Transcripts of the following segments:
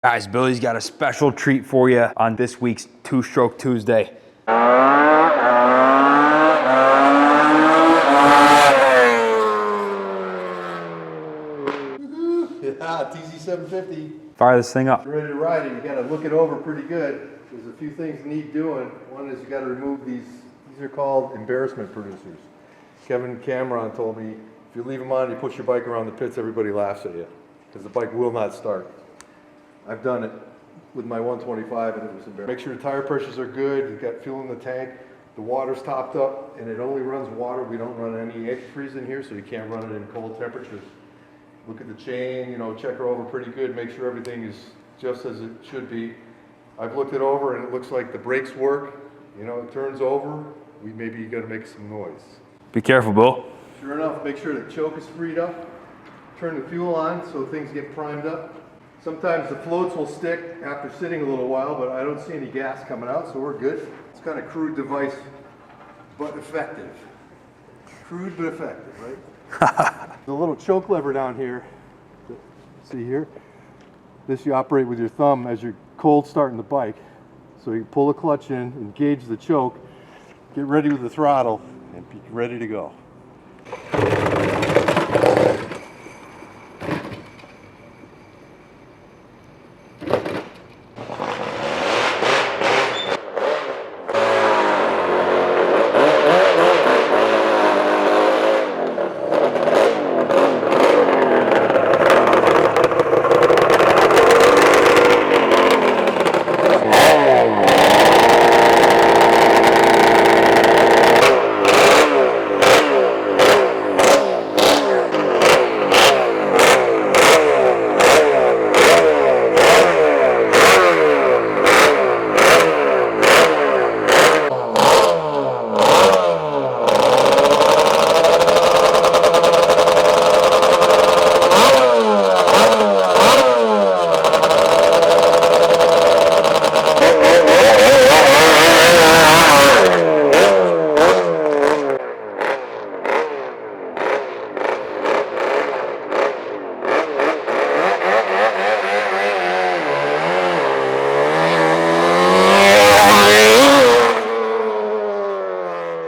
Guys, Billy's got a special treat for you on this week's Two Stroke Tuesday. Yeah, TZ750. Fire this thing up. You're ready to ride it, you gotta look it over pretty good. There's a few things need doing. One is you gotta remove these are called embarrassment producers. Kevin Cameron told me, if you leave them on and you push your bike around the pits, everybody laughs at you, because the bike will not start. I've done it with my 125 and it was embarrassing. Make sure the tire pressures are good, you've got fuel in the tank, the water's topped up, and it only runs water. We don't run any antifreeze in here, so you can't run it in cold temperatures. Look at the chain, check her over pretty good, make sure everything is just as it should be. I've looked it over and it looks like the brakes work, it turns over, maybe you gotta make some noise. Be careful, Bill. Sure enough, make sure the choke is freed up, turn the fuel on so things get primed up. Sometimes the floats will stick after sitting a little while, but I don't see any gas coming out, so we're good. It's kind of crude device, but effective. Crude but effective, right? The little choke lever down here, see here? This you operate with your thumb as you're cold starting the bike. So you pull the clutch in, engage the choke, get ready with the throttle, and be ready to go.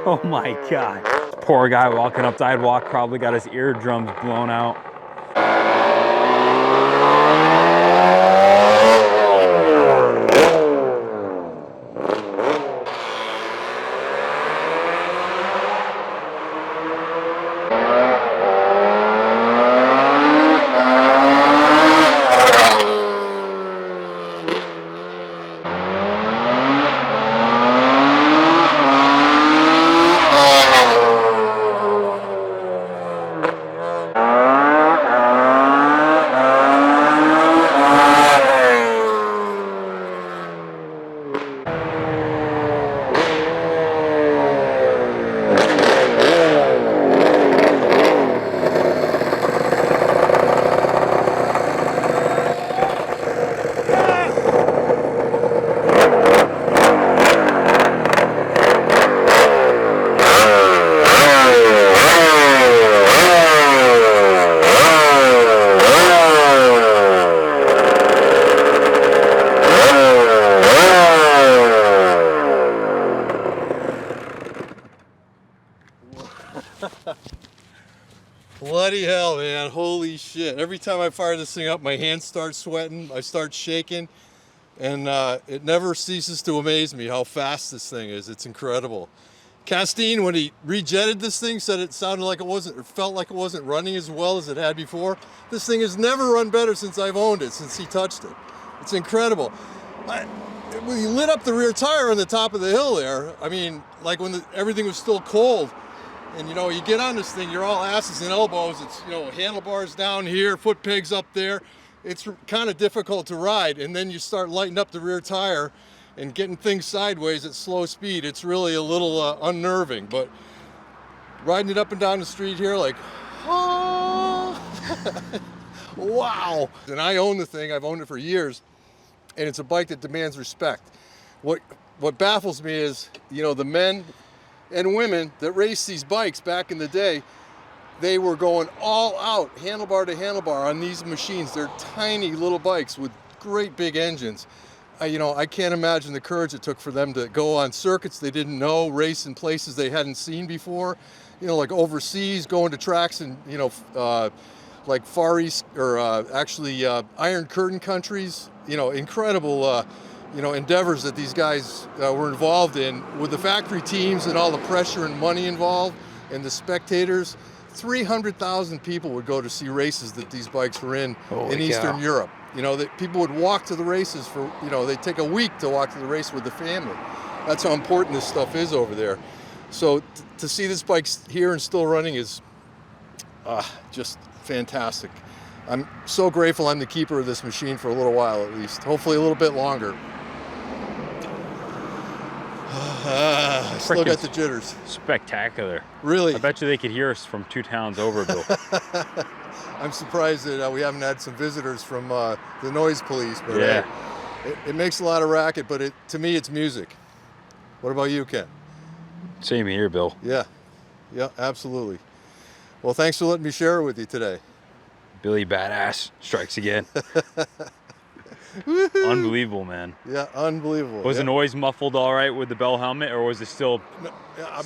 Oh my God. Poor guy walking up sidewalk, probably got his eardrums blown out. Bloody hell, man. Holy shit. Every time I fire this thing up, my hands start sweating, I start shaking, and it never ceases to amaze me how fast this thing is. It's incredible. Castine, when he rejetted this thing, said it sounded like it wasn't, or felt like it wasn't running as well as it had before. This thing has never run better since I've owned it, since he touched it. It's incredible. When he lit up the rear tire on the top of the hill there, I mean, like when everything was still cold, and you get on this thing, you're all asses and elbows. It's, handlebars down here, foot pegs up there. It's kind of difficult to ride. And then you start lighting up the rear tire and getting things sideways at slow speed. It's really a little unnerving, but riding it up and down the street here, like, oh, wow. And I own the thing, I've owned it for years, and it's a bike that demands respect. What baffles me is, the men and women that raced these bikes back in the day, they were going all out, handlebar to handlebar on these machines. They're tiny little bikes with great big engines. You know, I can't imagine the courage it took for them to go on circuits they didn't know, race in places they hadn't seen before, you know, like overseas, going to tracks in, you know, like Far East, or actually Iron Curtain countries, you know, incredible, you know, endeavors that these guys were involved in with the factory teams and all the pressure and money involved and the spectators. 300,000 people would go to see races that these bikes were in Eastern Europe. You know, that people would walk to the races for, you know, they'd take a week to walk to the race with the family. That's how important this stuff is over there. So to see this bike here and still running is just fantastic. I'm so grateful I'm the keeper of this machine for a little while at least, hopefully a little bit longer. I still got the jitters. Spectacular. Really? I bet you they could hear us from 2 towns over, Bill. I'm surprised that we haven't had some visitors from the noise police, but yeah, it makes a lot of racket, but to me it's music. What about you, Ken? Same here, Bill. Yeah, absolutely. Well, thanks for letting me share it with you today. Billy Badass strikes again. Unbelievable, man. Yeah, unbelievable. Was the noise muffled all right with the Bell helmet, or was it still? No,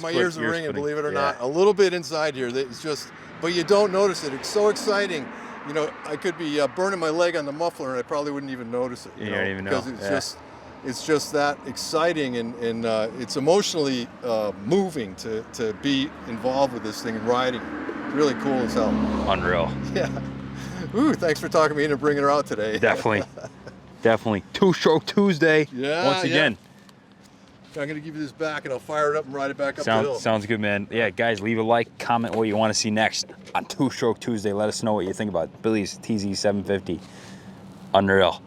my ears are ringing, believe it or not. A little bit inside here. It's just, but you don't notice it. It's so exciting. You know, I could be burning my leg on the muffler, and I probably wouldn't even notice it. You don't even know. Because it's just that exciting, and it's emotionally moving to be involved with this thing and riding. It's really cool as hell. Unreal. Yeah. Ooh, thanks for talking me into bringing her out today. Definitely. Definitely. Two-stroke Tuesday. Yeah. Once again. Yeah. I'm going to give you this back and I'll fire it up and ride it back up the hill. Sounds good, man. Yeah, guys, leave a like, comment what you want to see next on Two-Stroke Tuesday. Let us know what you think about Billy's TZ750. Unreal.